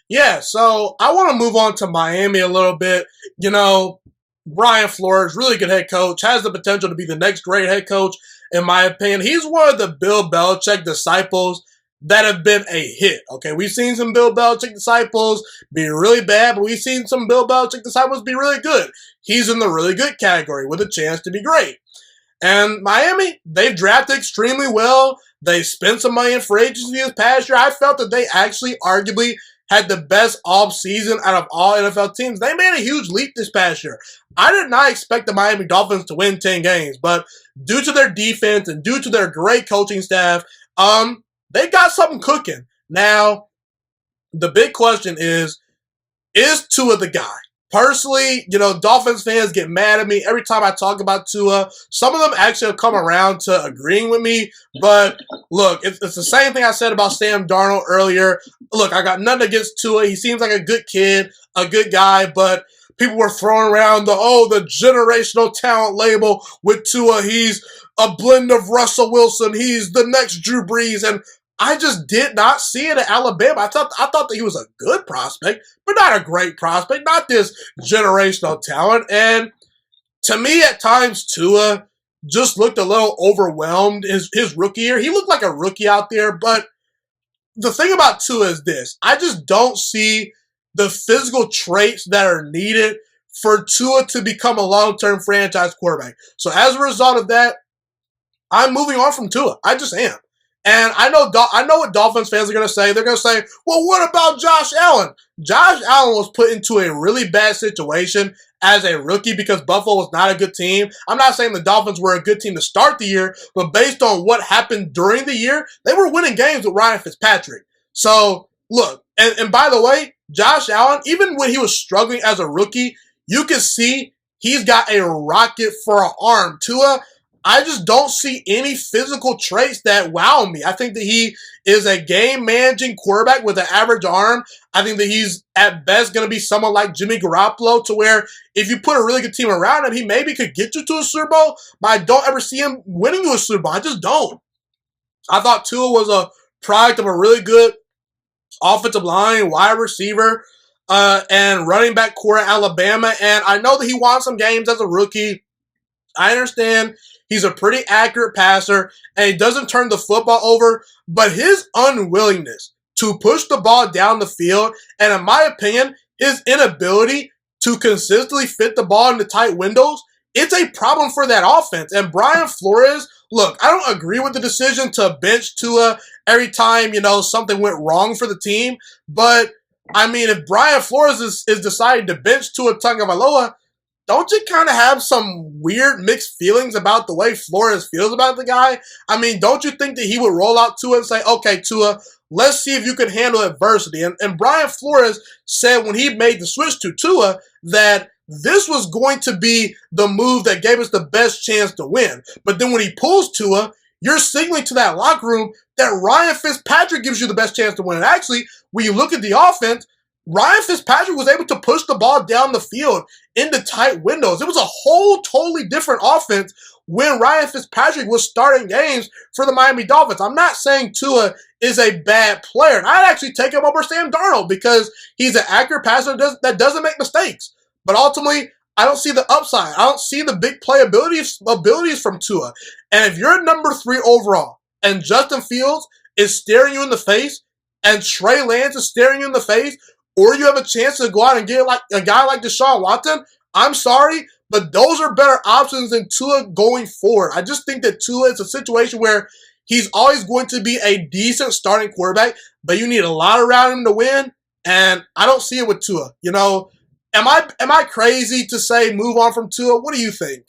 Yeah, so I want to move on to Miami a little bit. Brian Flores, really good head coach, has the potential to be the next great head coach, in my opinion. He's one of the Bill Belichick disciples that have been a hit. Okay, we've seen some Bill Belichick disciples be really bad, but we've seen some Bill Belichick disciples be really good. He's in the really good category with a chance to be great. And Miami, they've drafted extremely well. They spent some money in free agency this past year. I felt that they actually arguably had the best offseason out of all NFL teams. They made a huge leap this past year. I did not expect the Miami Dolphins to win 10 games, but due to their defense and due to their great coaching staff, they got something cooking. Now, the big question is Tua the guy? Personally, Dolphins fans get mad at me every time I talk about Tua. Some of them actually have come around to agreeing with me. But look, it's the same thing I said about Sam Darnold earlier. Look, I got nothing against Tua. He seems like a good kid, a good guy, but people were throwing around the generational talent label with Tua. He's a blend of Russell Wilson. He's the next Drew Brees. And I just did not see it at Alabama. I thought that he was a good prospect, but not a great prospect, not this generational talent. And to me, at times, Tua just looked a little overwhelmed his rookie year. He looked like a rookie out there, but the thing about Tua is this. I just don't see the physical traits that are needed for Tua to become a long-term franchise quarterback. So as a result of that, I'm moving on from Tua. I just am. And I know what Dolphins fans are going to say. They're going to say, well, what about Josh Allen? Josh Allen was put into a really bad situation as a rookie because Buffalo was not a good team. I'm not saying the Dolphins were a good team to start the year, but based on what happened during the year, they were winning games with Ryan Fitzpatrick. So, look, and by the way, Josh Allen, even when he was struggling as a rookie, you can see he's got a rocket for an arm. Tua, I just don't see any physical traits that wow me. I think that he is a game-managing quarterback with an average arm. I think that he's, at best, going to be someone like Jimmy Garoppolo, to where if you put a really good team around him, he maybe could get you to a Super Bowl, but I don't ever see him winning you a Super Bowl. I just don't. I thought Tua was a product of a really good offensive line, wide receiver, and running back core at Alabama, and I know that he won some games as a rookie. I understand he's a pretty accurate passer, and he doesn't turn the football over, but his unwillingness to push the ball down the field, and in my opinion, his inability to consistently fit the ball into tight windows, it's a problem for that offense. And Brian Flores, look, I don't agree with the decision to bench Tua every time, something went wrong for the team, but, I mean, if Brian Flores is deciding to bench Tua Tagovailoa, don't you kind of have some weird mixed feelings about the way Flores feels about the guy? I mean, don't you think that he would roll out Tua and say, okay, Tua, let's see if you can handle adversity? And Brian Flores said when he made the switch to Tua that this was going to be the move that gave us the best chance to win. But then when he pulls Tua, you're signaling to that locker room that Ryan Fitzpatrick gives you the best chance to win. And actually, when you look at the offense, Ryan Fitzpatrick was able to push the ball down the field into tight windows. It was a whole totally different offense when Ryan Fitzpatrick was starting games for the Miami Dolphins. I'm not saying Tua is a bad player. And I'd actually take him over Sam Darnold because he's an accurate passer that doesn't make mistakes. But ultimately, I don't see the upside. I don't see the big play abilities from Tua. And if you're number 3 overall and Justin Fields is staring you in the face and Trey Lance is staring you in the face, or you have a chance to go out and get like a guy like Deshaun Watson, I'm sorry, but those are better options than Tua going forward. I just think that Tua is a situation where he's always going to be a decent starting quarterback, but you need a lot around him to win, and I don't see it with Tua. Am I crazy to say move on from Tua? What do you think?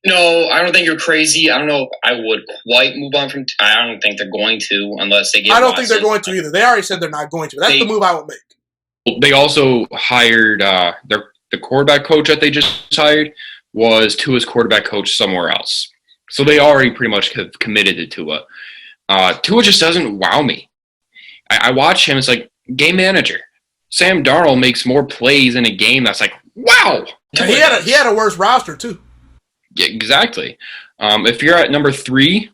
No, I don't think you're crazy. I don't know if I would quite move on from. I don't think they're going to unless they get. I don't think they're going to either. They already said they're not going to. That's the move I would make. They also hired the quarterback coach that they just hired was Tua's quarterback coach somewhere else. So they already pretty much have committed to Tua. Tua just doesn't wow me. I watch him. It's like game manager. Sam Darnold makes more plays in a game that's like wow. He had a worse roster too. Yeah, exactly. If you're at number 3,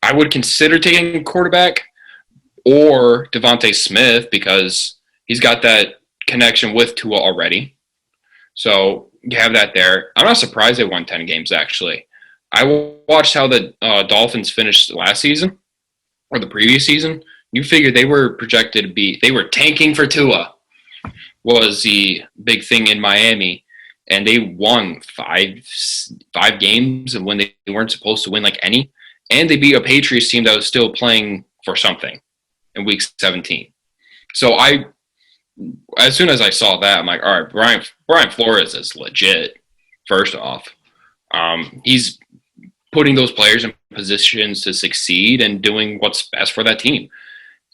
I would consider taking a quarterback. or Devontae Smith because he's got that connection with Tua already. So you have that there. I'm not surprised they won 10 games, actually. I watched how the Dolphins finished last season or the previous season. You figured they were projected to be – they were tanking for Tua was the big thing in Miami. And they won five games when they weren't supposed to win like any. And they beat a Patriots team that was still playing for something in week 17. So as soon as I saw that, I'm like, all right, Brian Flores is legit, first off. He's putting those players in positions to succeed and doing what's best for that team.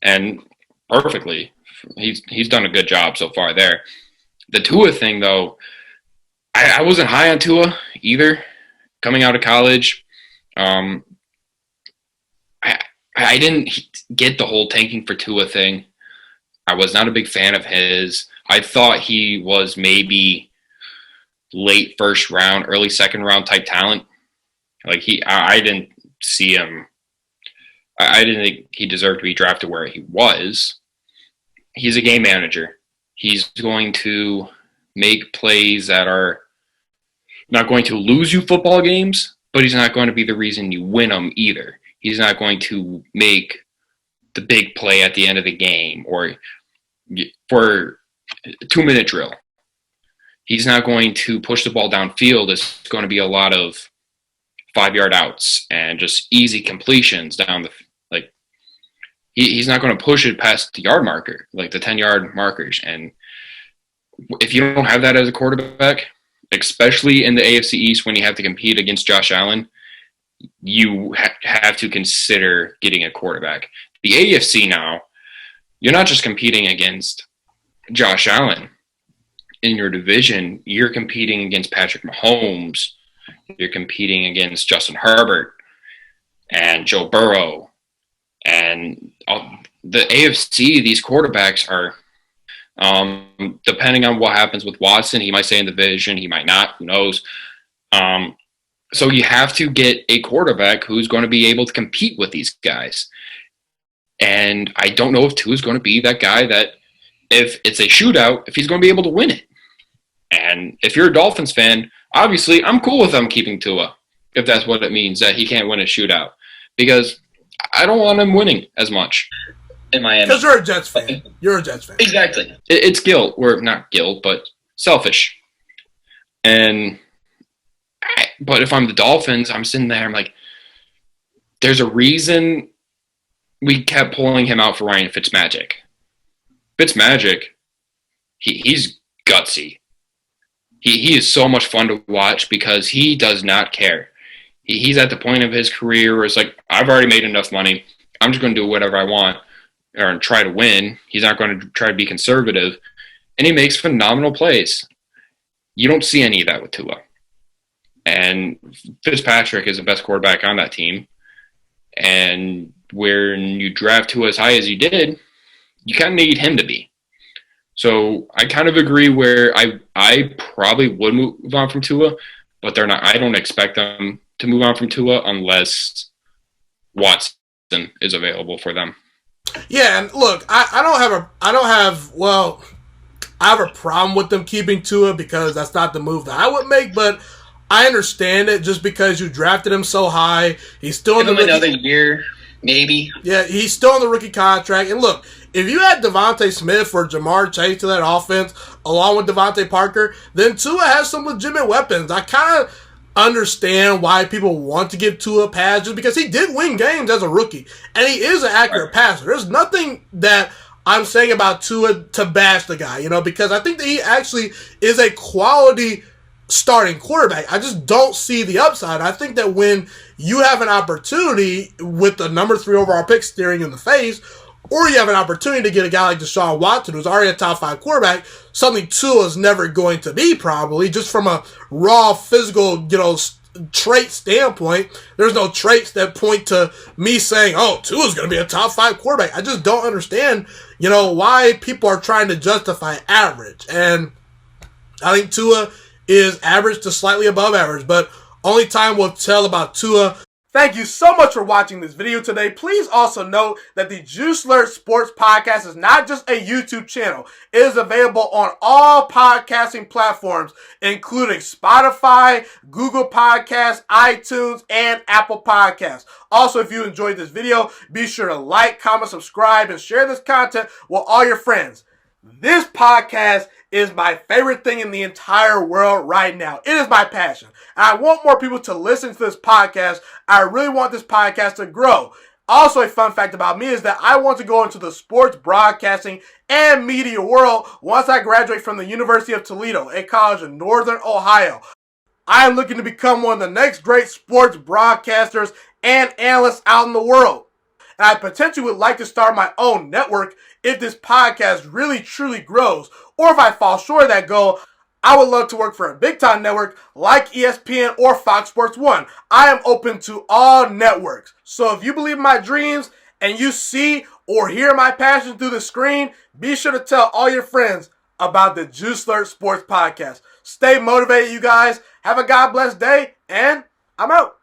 And perfectly. He's done a good job so far there. The Tua thing, though, I wasn't high on Tua either coming out of college. I didn't get the whole tanking for Tua thing. I was not a big fan of his. I thought he was maybe late first round, early second round type talent. Like I didn't see him. I didn't think he deserved to be drafted where he was. He's a game manager. He's going to make plays that are not going to lose you football games, but he's not going to be the reason you win them either. He's not going to make the big play at the end of the game or for a 2-minute drill. He's not going to push the ball downfield. It's going to be a lot of 5-yard outs and just easy completions down the like. He's not going to push it past the yard marker, like the 10-yard markers. And if you don't have that as a quarterback, especially in the AFC East when you have to compete against Josh Allen, you have to consider getting a quarterback. The AFC now, you're not just competing against Josh Allen in your division. You're competing against Patrick Mahomes. You're competing against Justin Herbert and Joe Burrow. And the AFC, these quarterbacks are depending on what happens with Watson, he might stay in the division, he might not, who knows. So you have to get a quarterback who's going to be able to compete with these guys. And I don't know if Tua is going to be that guy that if it's a shootout, if he's going to be able to win it. And if you're a Dolphins fan, obviously I'm cool with them keeping Tua, if that's what it means, that he can't win a shootout. Because I don't want him winning as much. In Miami. Because you're a Jets fan. You're a Jets fan. Exactly. It's guilt, or not guilt, but selfish. But if I'm the Dolphins, I'm sitting there, I'm like, there's a reason we kept pulling him out for Ryan Fitzmagic. Fitzmagic, he's gutsy. He is so much fun to watch because he does not care. He's at the point of his career where it's like, I've already made enough money. I'm just going to do whatever I want or try to win. He's not going to try to be conservative. And he makes phenomenal plays. You don't see any of that with Tua. And Fitzpatrick is the best quarterback on that team. And when you draft Tua as high as you did, you kind of need him to be. So I kind of agree where I probably would move on from Tua, but they're not. I don't expect them to move on from Tua unless Watson is available for them. Yeah, and look, I have a problem with them keeping Tua because that's not the move that I would make, but I understand it just because you drafted him so high. He's still in the another year, maybe. Yeah, he's still in the rookie contract. And look, if you had Devontae Smith or Jamar Chase to that offense along with Devontae Parker, then Tua has some legitimate weapons. I kind of understand why people want to give Tua a pass just because he did win games as a rookie. And he is an accurate passer. There's nothing that I'm saying about Tua to bash the guy, because I think that he actually is a quality starting quarterback. I just don't see the upside. I think that when you have an opportunity with the number 3 overall pick staring in the face, or you have an opportunity to get a guy like Deshaun Watson, who's already a top 5 quarterback, something Tua is never going to be probably, just from a raw physical, trait standpoint. There's no traits that point to me saying, oh, Tua's going to be a top 5 quarterback. I just don't understand, why people are trying to justify average. And I think Tua is average to slightly above average, but only time will tell about Tua. Thank you so much for watching this video today. Please also note that the Juice Alert Sports Podcast is not just a YouTube channel. It is available on all podcasting platforms, including Spotify, Google Podcasts, iTunes, and Apple Podcasts. Also, if you enjoyed this video, be sure to like, comment, subscribe, and share this content with all your friends. This podcast is my favorite thing in the entire world right now. It is my passion. And I want more people to listen to this podcast. I really want this podcast to grow. Also, a fun fact about me is that I want to go into the sports broadcasting and media world once I graduate from the University of Toledo, a college in Northern Ohio. I am looking to become one of the next great sports broadcasters and analysts out in the world. And I potentially would like to start my own network if this podcast really truly grows. Or if I fall short of that goal, I would love to work for a big time network like ESPN or Fox Sports 1. I am open to all networks. So if you believe in my dreams and you see or hear my passion through the screen, be sure to tell all your friends about the Juice Alert Sports Podcast. Stay motivated, you guys. Have a God bless day, and I'm out.